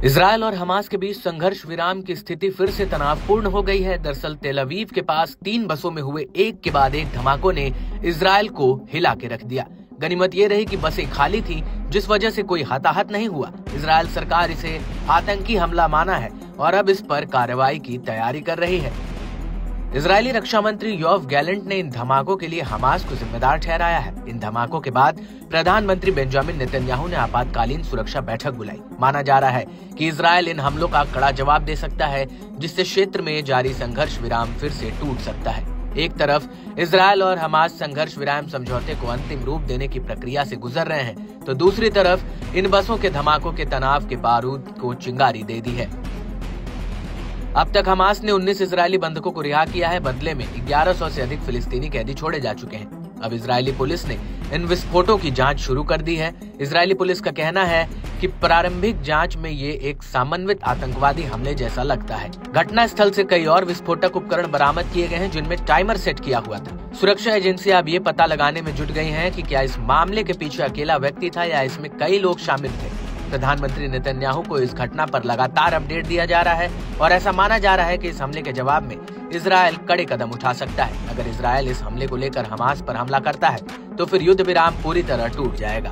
Israel और Hamas के बीच संघर्ष विराम की स्थिति फिर से तनावपूर्ण हो गई है। दरअसल तेल अवीव के पास 3 बसों में हुए एक के बाद एक धमाकों ने इजरायल को हिला के रख दिया। गनीमत ये रही कि बसें खाली थी, जिस वजह से कोई हताहत नहीं हुआ। इजरायल सरकार इसे आतंकी हमला माना है और अब इस पर कार्रवाई की तैयारी कर रही है। इजरायली रक्षा मंत्री योव गैलेंट ने इन धमाकों के लिए हमास को जिम्मेदार ठहराया है। इन धमाकों के बाद प्रधानमंत्री बेंजामिन नेतन्याहू ने आपातकालीन सुरक्षा बैठक बुलाई। माना जा रहा है कि इजरायल इन हमलों का कड़ा जवाब दे सकता है, जिससे क्षेत्र में जारी संघर्ष विराम फिर से टूट सकता है। एक तरफ इजरायल और हमास संघर्ष विराम समझौते को अंतिम रूप देने की प्रक्रिया से गुजर रहे हैं, तो दूसरी तरफ इन बसों के धमाकों के तनाव के बारूद को चिंगारी दे दी है। अब तक हमास ने 19 इजरायली बंधकों को रिहा किया है। बदले में 1100 से अधिक फिलिस्तीनी कैदी छोड़े जा चुके हैं। अब इजरायली पुलिस ने इन विस्फोटों की जांच शुरू कर दी है। इजरायली पुलिस का कहना है कि प्रारंभिक जांच में ये एक समन्वित आतंकवादी हमले जैसा लगता है। घटना स्थल से कई और विस्फोटक उपकरण बरामद किए गए हैं, जिनमें टाइमर सेट किया हुआ था। सुरक्षा एजेंसियां अब ये पता लगाने में जुट गई हैं कि क्या इस मामले के पीछे अकेला व्यक्ति था या इसमें कई लोग शामिल थे। प्रधानमंत्री नेतन्याहू को इस घटना पर लगातार अपडेट दिया जा रहा है और ऐसा माना जा रहा है कि इस हमले के जवाब में इजरायल कड़े कदम उठा सकता है। अगर इजरायल इस हमले को लेकर हमास पर हमला करता है तो फिर युद्ध विराम पूरी तरह टूट जाएगा।